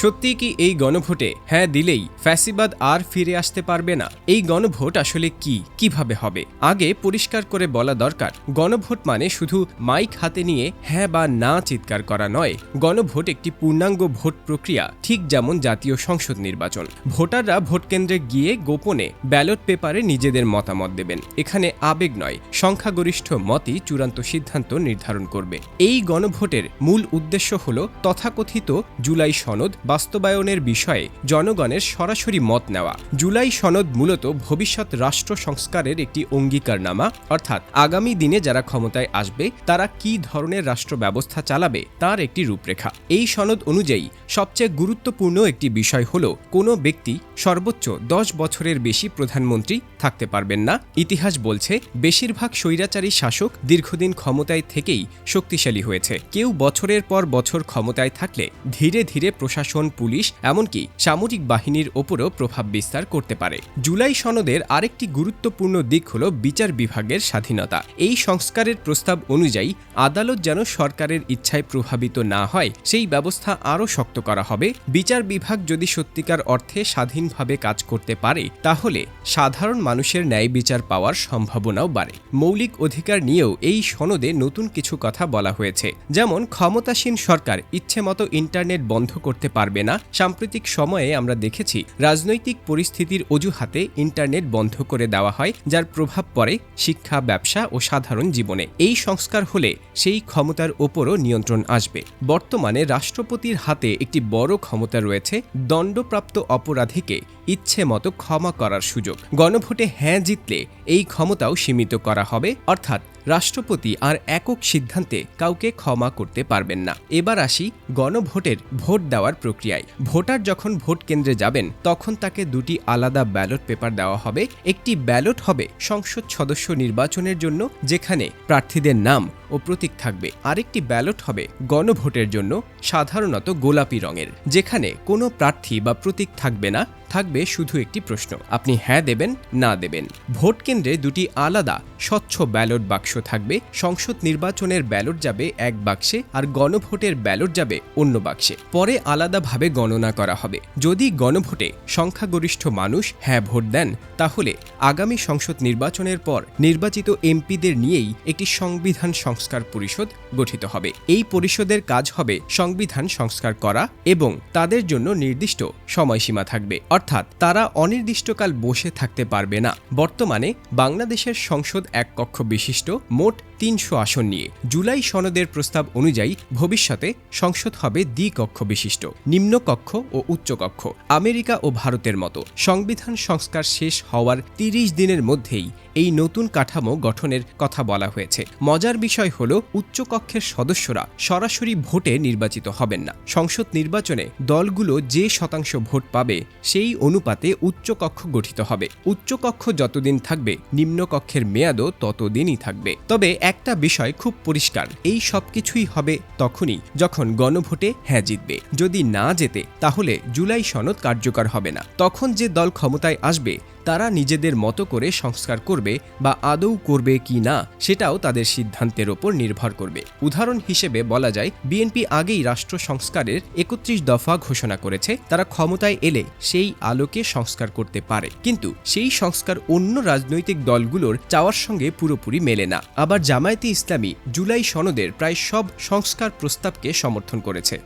সত্যিই কি এই গণভোটে হ্যাঁ দিলেই ফ্যাসিবাদ আর ফিরে আসতে পারবে না? এই গণভোট আসলে কিভাবে হবে? আগে পরিষ্কার করে বলা দরকার, গণভোট মানে শুধু মাইক হাতে নিয়ে হ্যাঁ বা না চিৎকার করা নয়। গণভোট একটি পূর্ণাঙ্গ ভোট প্রক্রিয়া, ঠিক যেমন জাতীয় সংসদ নির্বাচন। ভোটাররা ভোট কেন্দ্রে গিয়ে গোপনে ব্যালট পেপারে নিজেদের মতামত দেবেন। এখানে আবেগ নয়, সংখ্যাগরিষ্ঠ মতই চূড়ান্ত সিদ্ধান্ত নির্ধারণ করবে। এই গণভোটের মূল উদ্দেশ্য হল তথাকথিত জুলাই সনদ বাস্তবায়নের বিষয়ে জনগণের সরাসরি মত নেওয়া। জুলাই সনদ মূলত ভবিষ্যৎ রাষ্ট্র সংস্কারের একটি অঙ্গীকারনামা, অর্থাৎ আগামী দিনে যারা ক্ষমতায় আসবে তারা কি ধরনের রাষ্ট্র ব্যবস্থা চালাবে তার একটি রূপরেখা। এই সনদ অনুযায়ী সবচেয়ে গুরুত্বপূর্ণ একটি বিষয় হল কোনো ব্যক্তি সর্বোচ্চ 10 বছরের বেশি প্রধানমন্ত্রী থাকতে পারবেন না। ইতিহাস বলছে বেশিরভাগ স্বৈরাচারী শাসক দীর্ঘদিন ক্ষমতায় থেকেই শক্তিশালী হয়েছে। কেউ বছরের পর বছর ক্ষমতায় থাকলে ধীরে ধীরে প্রশাসন, পুলিশ, এমনকি সামরিক বাহিনীর ওপরও প্রভাব বিস্তার করতে পারে। জুলাই সনদের আরেকটি গুরুত্বপূর্ণ দিক হল বিচার বিভাগের স্বাধীনতা। এই সংস্কারের প্রস্তাব অনুযায়ী আদালত যেন সরকারের ইচ্ছায় প্রভাবিত না হয় সেই ব্যবস্থা আরও শক্ত করা হবে। বিচার বিভাগ যদি সত্যিকার অর্থে স্বাধীনভাবে কাজ করতে পারে তাহলে সাধারণ মানুষের ন্যায় বিচার পাওয়ার সম্ভাবনাও বাড়ে। মৌলিক অধিকার নিয়েও এই সনদে নতুন কিছু কথা বলা হয়েছে, যেমন ক্ষমতাসীন সরকার ইচ্ছেমতো ইন্টারনেট বন্ধ করতে পারবে না। সাম্প্রতিক সময়ে আমরা দেখেছি রাজনৈতিক পরিস্থিতির অজুহাতে ইন্টারনেট বন্ধ করে দেওয়া হয়, যার প্রভাব পড়ে শিক্ষা, ব্যবসা ও সাধারণ জীবনে। এই সংস্কার হলে সেই ক্ষমতার ওপরও নিয়ন্ত্রণ আসবে। বর্তমানে রাষ্ট্রপতির হাতে একটি বড় ক্ষমতা রয়েছে, দণ্ডপ্রাপ্ত অপরাধীকে ইচ্ছে মতো ক্ষমা করার সুযোগ। গণভোটে হ্যাঁ জিতলে এই ক্ষমতাও সীমিত করা হবে, অর্থাৎ রাষ্ট্রপতি আর একক সিদ্ধান্তে কাউকে ক্ষমা করতে পারবেন না। এবার আসি গণভোটের ভোট দেওয়ার প্রক্রিয়ায়। ভোটার যখন ভোট কেন্দ্রে যাবেন তখন তাকে দুটি আলাদা ব্যালট পেপার দেওয়া হবে। একটি ব্যালট হবে সংসদ সদস্য নির্বাচনের জন্য, যেখানে প্রার্থীদের নাম ও প্রতীক থাকবে। আরেকটি ব্যালট হবে গণভোটের জন্য, সাধারণত গোলাপি রঙের, যেখানে কোনো প্রার্থী বা প্রতীক থাকবে না, থাকবে শুধু একটি প্রশ্ন, আপনি হ্যাঁ দেবেন না দেবেন। ভোট কেন্দ্রে দুটি আলাদা স্বচ্ছ ব্যালট বাক্স থাকবে। সংসদ নির্বাচনের ব্যালট যাবে এক বাক্সে আর গণভোটের ব্যালট যাবে অন্য বাক্সে। পরে আলাদাভাবে গণনা করা হবে। যদি গণভোটে সংখ্যাগরিষ্ঠ মানুষ হ্যাঁ ভোট দেন তাহলে আগামী সংসদ নির্বাচনের পর নির্বাচিত এমপিদের নিয়েই একটি সংবিধান সংস্কার পরিষদ গঠিত হবে। এই পরিষদের কাজ হবে সংবিধান সংস্কার করা এবং তাদের জন্য নির্দিষ্ট সময়সীমা থাকবে, অর্থাৎ তারা অনির্দিষ্টকাল বসে থাকতে পারবে না। বর্তমানে বাংলাদেশের সংসদ এক কক্ষ বিশিষ্ট, মোট 300 আসন নিয়ে। জুলাই সনদের প্রস্তাব অনুযায়ী ভবিষ্যতে সংসদ হবে দ্বিকক্ষ বিশিষ্ট, নিম্নকক্ষ ও উচ্চকক্ষ। আমেরিকা ও ভারতের মতো সংবিধান সংস্কার শেষ হওয়ার 30 দিনের মধ্যেই এই নতুন কাঠামো গঠনের কথা বলা হয়েছে। মজার বিষয় হল উচ্চকক্ষের সদস্যরা সরাসরি ভোটে নির্বাচিত হবেন না। সংসদ নির্বাচনে দলগুলো যে শতাংশ ভোট পাবে সেই অনুপাতে উচ্চকক্ষ গঠিত হবে। উচ্চকক্ষ যতদিন থাকবে নিম্নকক্ষের মেয়াদও ততদিনই থাকবে। তবে একটা বিষয় খুব পরিষ্কার, এই সবকিছুই হবে তখনই যখন গণভোটে হ্যাঁ জিতবে। যদি না জেতে তাহলে জুলাই সনদ কার্যকর হবে না। তখন যে দল ক্ষমতায় আসবে তারা নিজেদের মতো করে সংস্কার করবে বা আদৌ করবে কি না সেটাও তাদের সিদ্ধান্তের ওপর নির্ভর করবে। উদাহরণ হিসেবে বলা যায়, বিএনপি আগেই রাষ্ট্র সংস্কারের 31 দফা ঘোষণা করেছে। তারা ক্ষমতায় এলে সেই আলোকে সংস্কার করতে পারে, কিন্তু সেই সংস্কার অন্য রাজনৈতিক দলগুলোর চাওয়ার সঙ্গে পুরোপুরি মেলে না। আবার জামায়াতে ইসলামী জুলাই সনদের প্রায় সব সংস্কার প্রস্তাবকে সমর্থন করেছে।